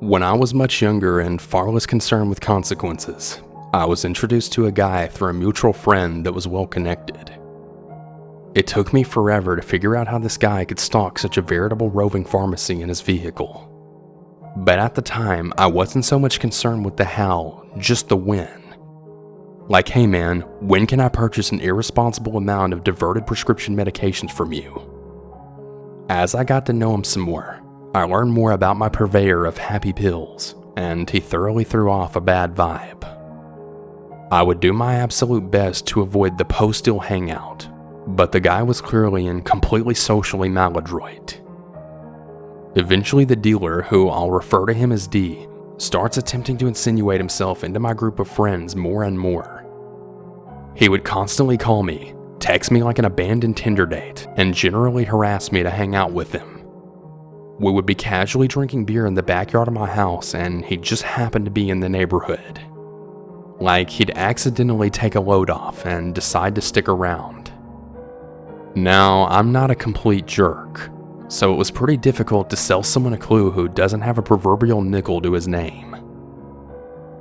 When I was much younger and far less concerned with consequences, I was introduced to a guy through a mutual friend that was well connected. It took me forever to figure out how this guy could stock such a veritable roving pharmacy in his vehicle. But at the time, I wasn't so much concerned with the how, just the when. Like, hey man, when can I purchase an irresponsible amount of diverted prescription medications from you? As I got to know him some more, I learned more about my purveyor of happy pills, and he thoroughly threw off a bad vibe. I would do my absolute best to avoid the post-deal hangout, but the guy was clearly and completely socially maladroit. Eventually the dealer, who I'll refer to him as D, starts attempting to insinuate himself into my group of friends more and more. He would constantly call me, text me like an abandoned Tinder date, and generally harass me to hang out with him. We would be casually drinking beer in the backyard of my house, and he'd just happen to be in the neighborhood. Like, he'd accidentally take a load off and decide to stick around. Now, I'm not a complete jerk, so it was pretty difficult to sell someone a clue who doesn't have a proverbial nickel to his name.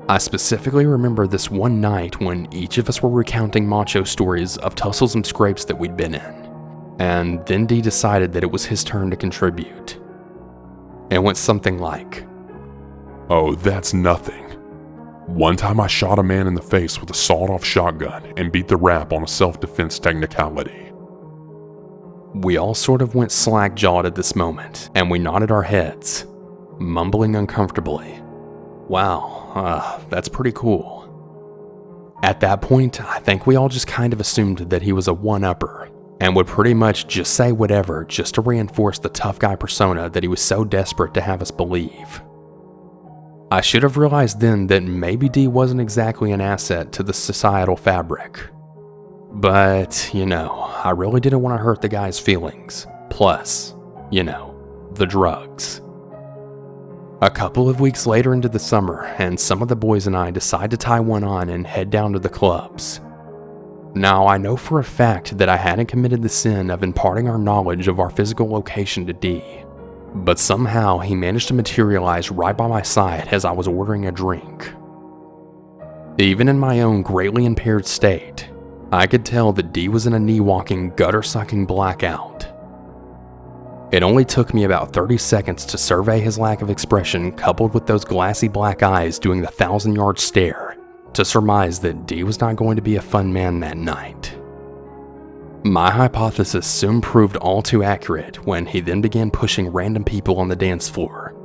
I specifically remember this one night when each of us were recounting macho stories of tussles and scrapes that we'd been in, and then D decided that it was his turn to contribute. It went something like, "Oh, that's nothing. One time I shot a man in the face with a sawed-off shotgun and beat the rap on a self-defense technicality." We all sort of went slack-jawed at this moment, and we nodded our heads, mumbling uncomfortably. Wow, that's pretty cool. At that point, I think we all just kind of assumed that he was a one-upper, and would pretty much just say whatever just to reinforce the tough guy persona that he was so desperate to have us believe. I should have realized then that maybe D wasn't exactly an asset to the societal fabric. But, I really didn't want to hurt the guy's feelings. Plus, the drugs. A couple of weeks later into the summer, and some of the boys and I decide to tie one on and head down to the clubs. Now, I know for a fact that I hadn't committed the sin of imparting our knowledge of our physical location to D, but somehow he managed to materialize right by my side as I was ordering a drink. Even in my own greatly impaired state, I could tell that D was in a knee-walking, gutter-sucking blackout. It only took me about 30 seconds to survey his lack of expression coupled with those glassy black eyes doing the 1,000-yard stare to surmise that D was not going to be a fun man that night. My hypothesis soon proved all too accurate when he then began pushing random people on the dance floor,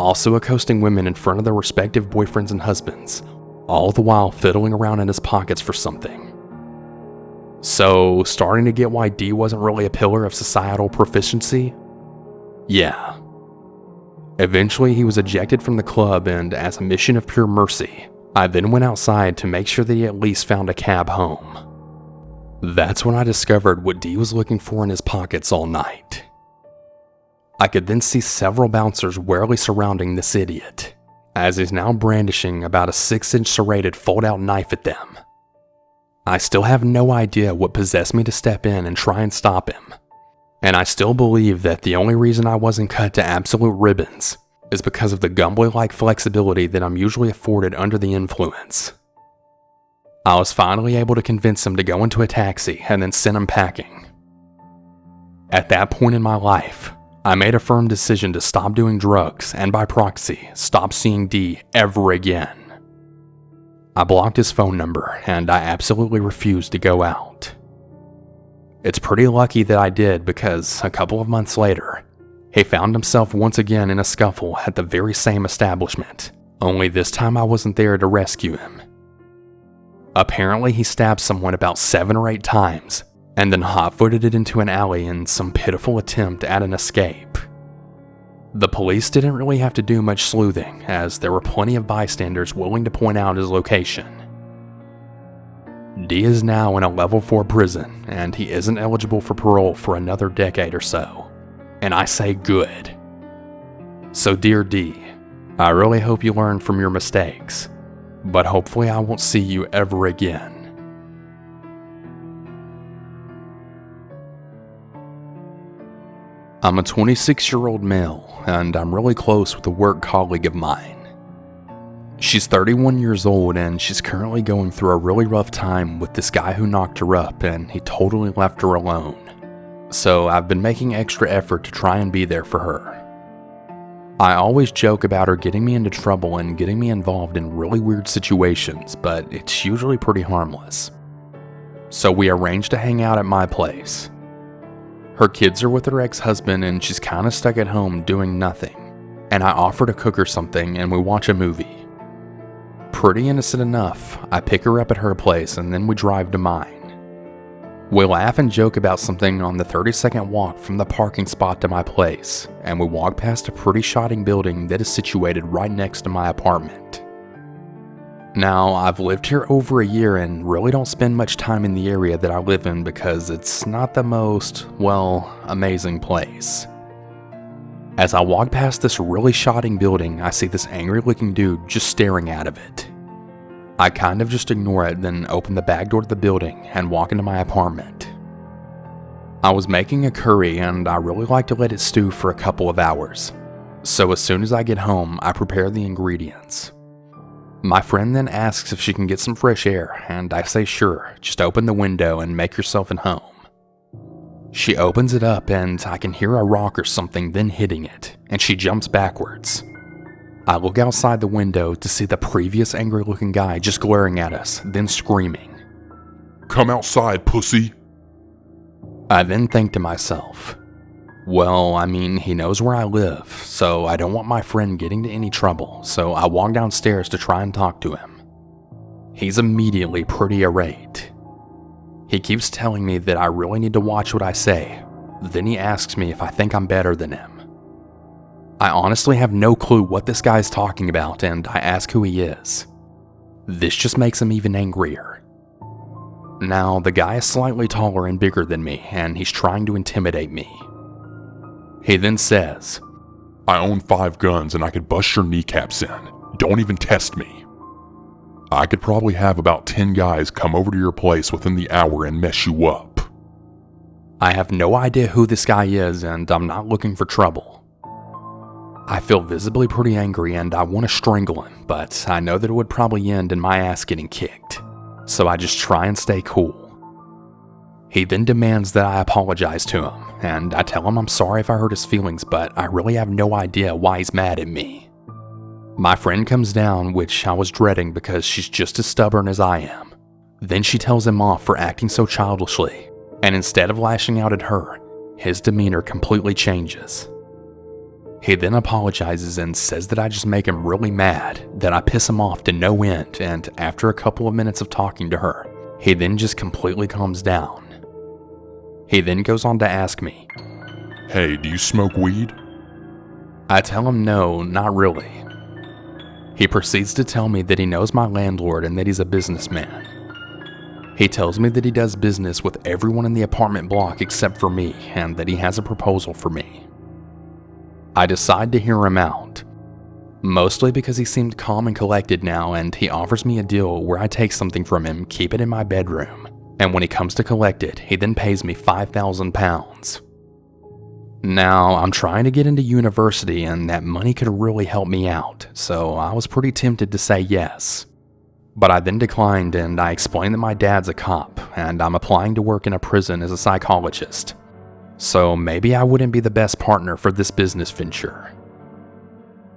also accosting women in front of their respective boyfriends and husbands, all the while fiddling around in his pockets for something. So, starting to get why D wasn't really a pillar of societal proficiency? Yeah. Eventually, he was ejected from the club, and as a mission of pure mercy, I then went outside to make sure that he at least found a cab home. That's when I discovered what D was looking for in his pockets all night. I could then see several bouncers warily surrounding this idiot, as he's now brandishing about a 6-inch serrated fold-out knife at them. I still have no idea what possessed me to step in and try and stop him, and I still believe that the only reason I wasn't cut to absolute ribbons is because of the Gumboy-like flexibility that I'm usually afforded under the influence. I was finally able to convince him to go into a taxi and then send him packing. At that point in my life, I made a firm decision to stop doing drugs and by proxy, stop seeing D ever again. I blocked his phone number, and I absolutely refused to go out. It's pretty lucky that I did because a couple of months later, he found himself once again in a scuffle at the very same establishment, only this time I wasn't there to rescue him. Apparently he stabbed someone about 7 or 8 times, and then hot-footed it into an alley in some pitiful attempt at an escape. The police didn't really have to do much sleuthing, as there were plenty of bystanders willing to point out his location. D is now in a level 4 prison, and he isn't eligible for parole for another decade or so. And I say good. So dear D, I really hope you learn from your mistakes, but hopefully I won't see you ever again. I'm a 26-year-old male, and I'm really close with a work colleague of mine. She's 31 years old, and she's currently going through a really rough time with this guy who knocked her up, and he totally left her alone. So I've been making extra effort to try and be there for her. I always joke about her getting me into trouble and getting me involved in really weird situations, but it's usually pretty harmless. So we arranged to hang out at my place. Her kids are with her ex-husband, and she's kinda stuck at home doing nothing, and I offer to cook her something and we watch a movie. Pretty innocent enough, I pick her up at her place and then we drive to mine. We laugh and joke about something on the 30-second walk from the parking spot to my place, and we walk past a pretty shoddy building that is situated right next to my apartment. Now, I've lived here over a year and really don't spend much time in the area that I live in because it's not the most, well, amazing place. As I walk past this really shoddy building, I see this angry-looking dude just staring out of it. I kind of just ignore it, then open the back door to the building and walk into my apartment. I was making a curry and I really like to let it stew for a couple of hours. So as soon as I get home, I prepare the ingredients. My friend then asks if she can get some fresh air, and I say sure, just open the window and make yourself at home. She opens it up and I can hear a rock or something then hitting it, and she jumps backwards. I look outside the window to see the previous angry-looking guy just glaring at us, then screaming, "Come outside, pussy!" I then think to myself, well, I mean, he knows where I live, so I don't want my friend getting into any trouble, so I walk downstairs to try and talk to him. He's immediately pretty irate. He keeps telling me that I really need to watch what I say, then he asks me if I think I'm better than him. I honestly have no clue what this guy's talking about, and I ask who he is. This just makes him even angrier. Now, the guy is slightly taller and bigger than me, and he's trying to intimidate me. He then says, "I own 5 guns and I could bust your kneecaps in. Don't even test me. I could probably have about 10 guys come over to your place within the hour and mess you up." I have no idea who this guy is, and I'm not looking for trouble. I feel visibly pretty angry and I want to strangle him, but I know that it would probably end in my ass getting kicked, so I just try and stay cool. He then demands that I apologize to him, and I tell him I'm sorry if I hurt his feelings, but I really have no idea why he's mad at me. My friend comes down, which I was dreading because she's just as stubborn as I am. Then she tells him off for acting so childishly, and instead of lashing out at her, his demeanor completely changes. He then apologizes and says that I just make him really mad, that I piss him off to no end, and after a couple of minutes of talking to her, he then just completely calms down. He then goes on to ask me, "Hey, do you smoke weed?" I tell him no, not really. He proceeds to tell me that he knows my landlord and that he's a businessman. He tells me that he does business with everyone in the apartment block except for me, and that he has a proposal for me. I decide to hear him out, mostly because he seemed calm and collected now, and he offers me a deal where I take something from him, keep it in my bedroom, and when he comes to collect it, he then pays me £5,000. Now, I'm trying to get into university and that money could really help me out, so I was pretty tempted to say yes. But I then declined and I explained that my dad's a cop and I'm applying to work in a prison as a psychologist. So maybe I wouldn't be the best partner for this business venture.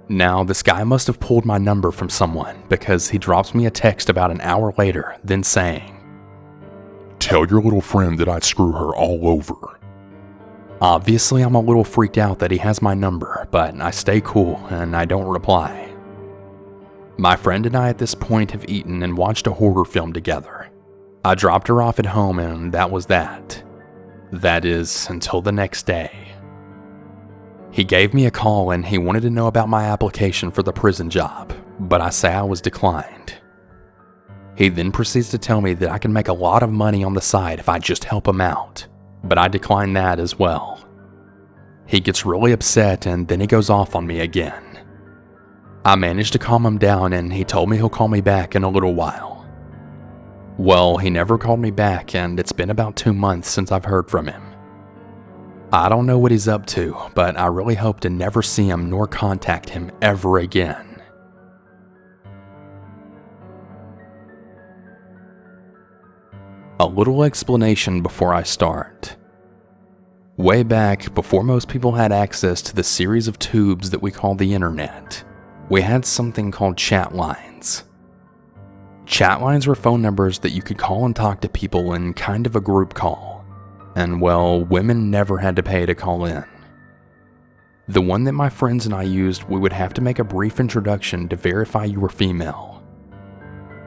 Now, this guy must have pulled my number from someone because he drops me a text about an hour later, then saying, "Tell your little friend that I'd screw her all over." Obviously, I'm a little freaked out that he has my number, but I stay cool and I don't reply. My friend and I at this point have eaten and watched a horror film together. I dropped her off at home and that was that. That is, until the next day. He gave me a call and he wanted to know about my application for the prison job, but I say I was declined. He then proceeds to tell me that I can make a lot of money on the side if I just help him out, but I decline that as well. He gets really upset and then he goes off on me again. I managed to calm him down and he told me he'll call me back in a little while. Well, he never called me back and it's been about 2 months since I've heard from him. I don't know what he's up to, but I really hope to never see him nor contact him ever again. A little explanation before I start. Way back, before most people had access to the series of tubes that we call the internet, we had something called chat lines. Chat lines were phone numbers that you could call and talk to people in kind of a group call. And well, women never had to pay to call in. The one that my friends and I used, we would have to make a brief introduction to verify you were female.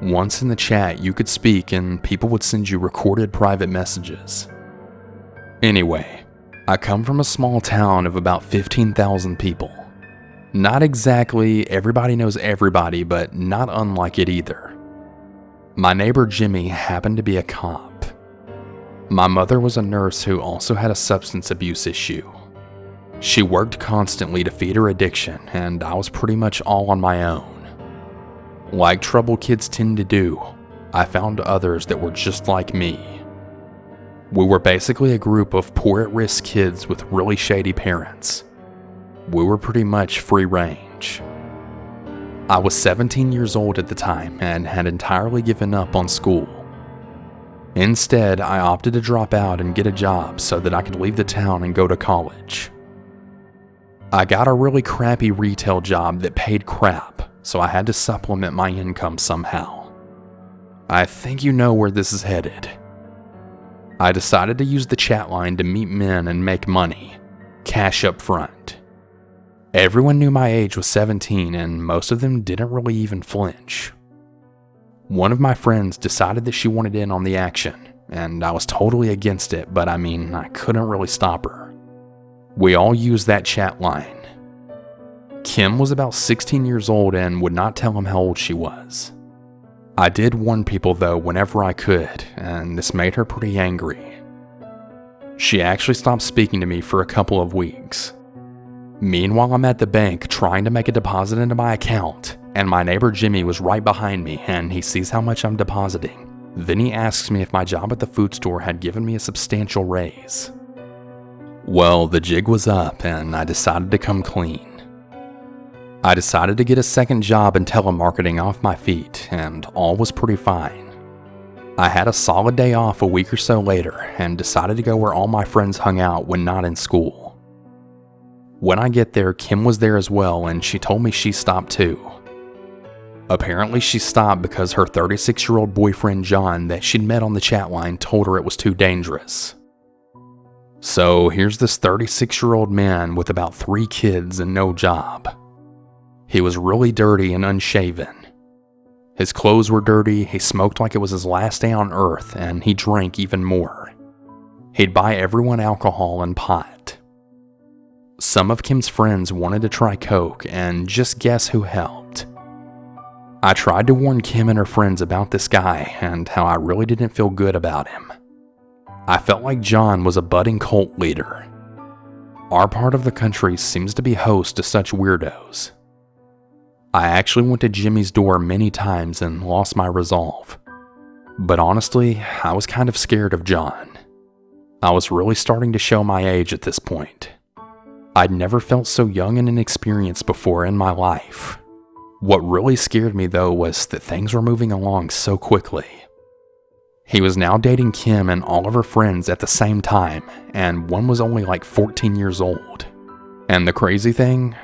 Once in the chat, you could speak and people would send you recorded private messages. Anyway, I come from a small town of about 15,000 people. Not exactly everybody knows everybody, but not unlike it either. My neighbor Jimmy happened to be a cop. My mother was a nurse who also had a substance abuse issue. She worked constantly to feed her addiction, and I was pretty much all on my own. Like troubled kids tend to do, I found others that were just like me. We were basically a group of poor at-risk kids with really shady parents. We were pretty much free range. I was 17 years old at the time and had entirely given up on school. Instead, I opted to drop out and get a job so that I could leave the town and go to college. I got a really crappy retail job that paid crap, so I had to supplement my income somehow. I think you know where this is headed. I decided to use the chat line to meet men and make money, cash up front. Everyone knew my age was 17 and most of them didn't really even flinch. One of my friends decided that she wanted in on the action, and I was totally against it, but I couldn't really stop her. We all used that chat line. Kim was about 16 years old and would not tell him how old she was. I did warn people though whenever I could, and this made her pretty angry. She actually stopped speaking to me for a couple of weeks. Meanwhile, I'm at the bank trying to make a deposit into my account, and my neighbor Jimmy was right behind me and he sees how much I'm depositing. Then he asks me if my job at the food store had given me a substantial raise. Well, the jig was up and I decided to come clean. I decided to get a second job in telemarketing off my feet and all was pretty fine. I had a solid day off a week or so later and decided to go where all my friends hung out when not in school. When I get there, Kim was there as well and she told me she stopped too. Apparently she stopped because her 36-year-old boyfriend John that she'd met on the chat line told her it was too dangerous. So here's this 36-year-old man with about 3 kids and no job. He was really dirty and unshaven. His clothes were dirty, he smoked like it was his last day on earth, and he drank even more. He'd buy everyone alcohol and pot. Some of Kim's friends wanted to try coke, and just guess who helped. I tried to warn Kim and her friends about this guy and how I really didn't feel good about him. I felt like John was a budding cult leader. Our part of the country seems to be host to such weirdos. I actually went to Jimmy's door many times and lost my resolve. But honestly, I was kind of scared of John. I was really starting to show my age at this point. I'd never felt so young and inexperienced before in my life. What really scared me though was that things were moving along so quickly. He was now dating Kim and all of her friends at the same time, and one was only like 14 years old. And the crazy thing,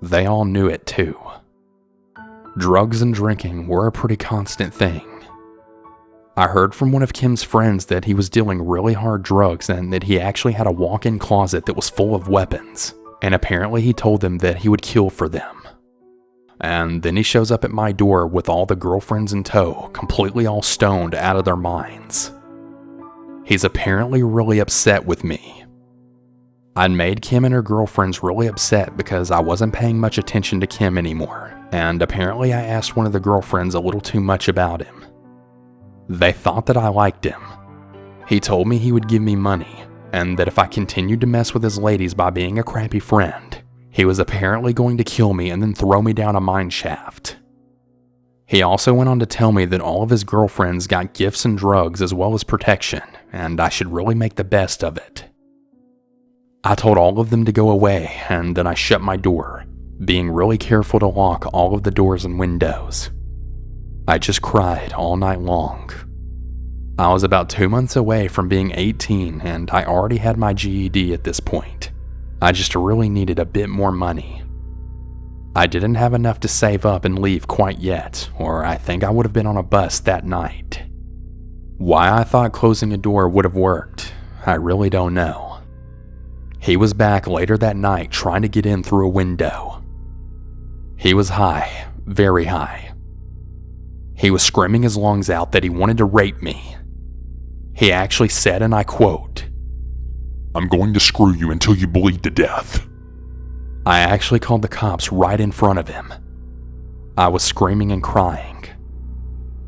they all knew it too. Drugs and drinking were a pretty constant thing. I heard from one of Kim's friends that he was dealing really hard drugs and that he actually had a walk-in closet that was full of weapons, and apparently he told them that he would kill for them. And then he shows up at my door with all the girlfriends in tow, completely all stoned out of their minds. He's apparently really upset with me. I'd made Kim and her girlfriends really upset because I wasn't paying much attention to Kim anymore, and apparently I asked one of the girlfriends a little too much about him. They thought that I liked him. He told me he would give me money, and that if I continued to mess with his ladies by being a crappy friend, he was apparently going to kill me and then throw me down a mine shaft. He also went on to tell me that all of his girlfriends got gifts and drugs as well as protection, and I should really make the best of it. I told all of them to go away, and then I shut my door, being really careful to lock all of the doors and windows. I just cried all night long. I was about 2 months away from being 18, and I already had my GED at this point. I just really needed a bit more money. I didn't have enough to save up and leave quite yet, or I think I would have been on a bus that night. Why I thought closing a door would have worked, I really don't know. He was back later that night trying to get in through a window. He was high, very high. He was screaming his lungs out that he wanted to rape me. He actually said, and I quote, "I'm going to screw you until you bleed to death." I actually called the cops right in front of him. I was screaming and crying.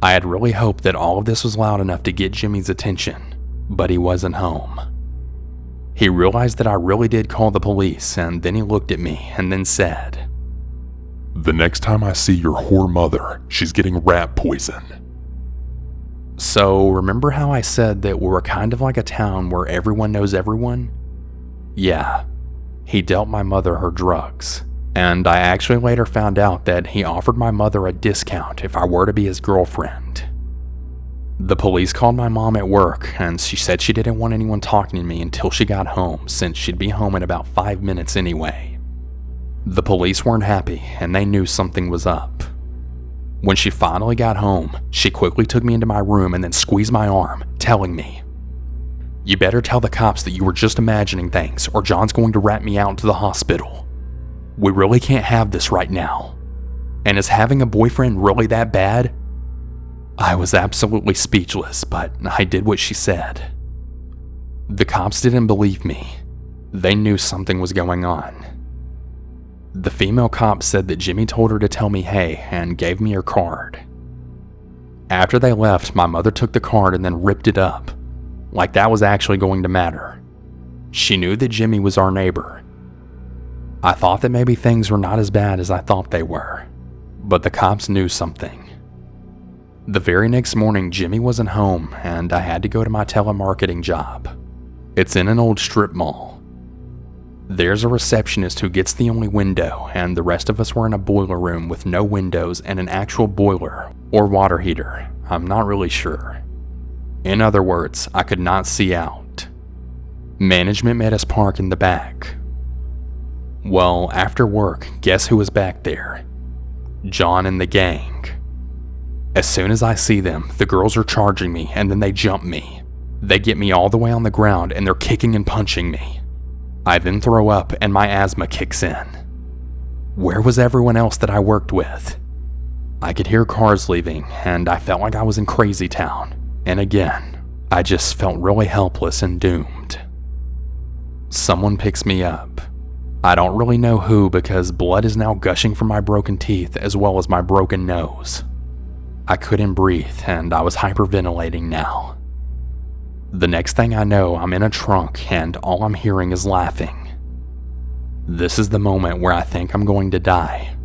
I had really hoped that all of this was loud enough to get Jimmy's attention, but he wasn't home. He realized that I really did call the police, and then he looked at me and then said, "The next time I see your whore mother, she's getting rat poison." So remember how I said that we're kind of like a town where everyone knows everyone? Yeah, he dealt my mother her drugs, and I actually later found out that he offered my mother a discount if I were to be his girlfriend. The police called my mom at work, and she said she didn't want anyone talking to me until she got home, since she'd be home in about 5 minutes anyway. The police weren't happy, and they knew something was up. When she finally got home, she quickly took me into my room and then squeezed my arm, telling me, "You better tell the cops that you were just imagining things, or John's going to rat me out into the hospital. We really can't have this right now. And is having a boyfriend really that bad?" I was absolutely speechless, but I did what she said. The cops didn't believe me. They knew something was going on. The female cop said that Jimmy told her to tell me hey and gave me her card. After they left, my mother took the card and then ripped it up, like that was actually going to matter. She knew that Jimmy was our neighbor. I thought that maybe things were not as bad as I thought they were, but the cops knew something. The very next morning, Jimmy wasn't home, and I had to go to my telemarketing job. It's in an old strip mall. There's a receptionist who gets the only window, and the rest of us were in a boiler room with no windows and an actual boiler, or water heater, I'm not really sure. In other words, I could not see out. Management made us park in the back. Well, after work, guess who was back there? John and the gang. As soon as I see them, the girls are charging me, and then they jump me. They get me all the way on the ground, and they're kicking and punching me. I then throw up, and my asthma kicks in. Where was everyone else that I worked with? I could hear cars leaving, and I felt like I was in Crazy Town. And again, I just felt really helpless and doomed. Someone picks me up. I don't really know who, because blood is now gushing from my broken teeth as well as my broken nose. I couldn't breathe, and I was hyperventilating now. The next thing I know, I'm in a trunk, and all I'm hearing is laughing. This is the moment where I think I'm going to die.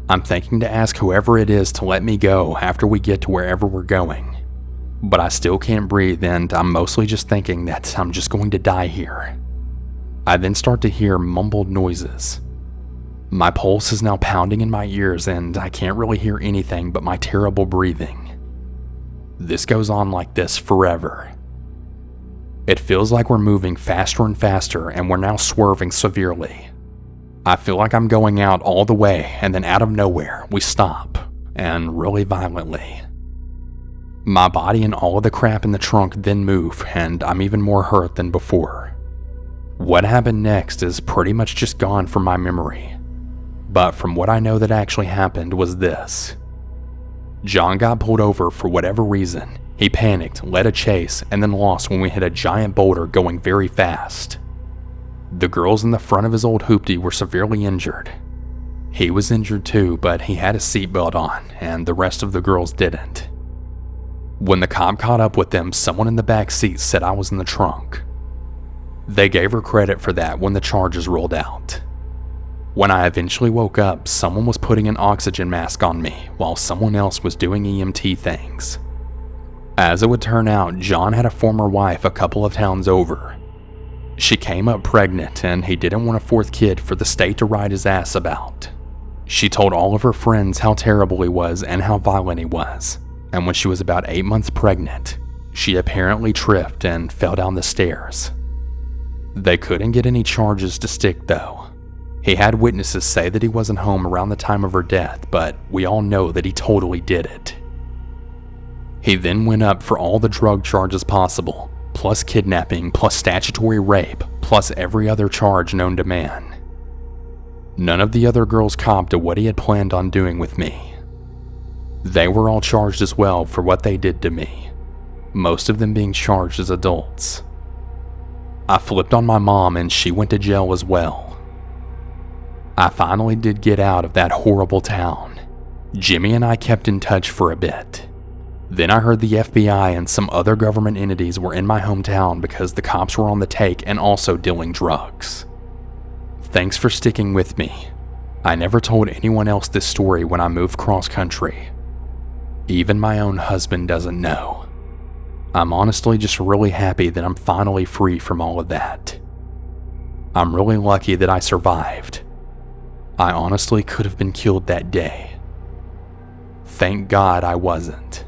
I'm thinking to ask whoever it is to let me go after we get to wherever we're going. But I still can't breathe, and I'm mostly just thinking that I'm just going to die here. I then start to hear mumbled noises. My pulse is now pounding in my ears, and I can't really hear anything but my terrible breathing. This goes on like this forever. It feels like we're moving faster and faster, and we're now swerving severely. I feel like I'm going out all the way, and then out of nowhere, we stop, and really violently. My body and all of the crap in the trunk then move, and I'm even more hurt than before. What happened next is pretty much just gone from my memory. But from what I know that actually happened was this. John got pulled over for whatever reason. He panicked, led a chase, and then lost when we hit a giant boulder going very fast. The girls in the front of his old hoopty were severely injured. He was injured too, but he had a seatbelt on, and the rest of the girls didn't. When the cop caught up with them, someone in the back seat said I was in the trunk. They gave her credit for that when the charges rolled out. When I eventually woke up, someone was putting an oxygen mask on me while someone else was doing EMT things. As it would turn out, John had a former wife a couple of towns over. She came up pregnant and he didn't want a fourth kid for the state to ride his ass about. She told all of her friends how terrible he was and how violent he was. And when she was about 8 months pregnant, she apparently tripped and fell down the stairs. They couldn't get any charges to stick though. He had witnesses say that he wasn't home around the time of her death, but we all know that he totally did it. He then went up for all the drug charges possible, plus kidnapping, plus statutory rape, plus every other charge known to man. None of the other girls copped to what he had planned on doing with me. They were all charged as well for what they did to me, most of them being charged as adults. I flipped on my mom and she went to jail as well. I finally did get out of that horrible town. Jimmy and I kept in touch for a bit. Then I heard the FBI and some other government entities were in my hometown because the cops were on the take and also dealing drugs. Thanks for sticking with me. I never told anyone else this story when I moved cross country. Even my own husband doesn't know. I'm honestly just really happy that I'm finally free from all of that. I'm really lucky that I survived. I honestly could have been killed that day. Thank God I wasn't.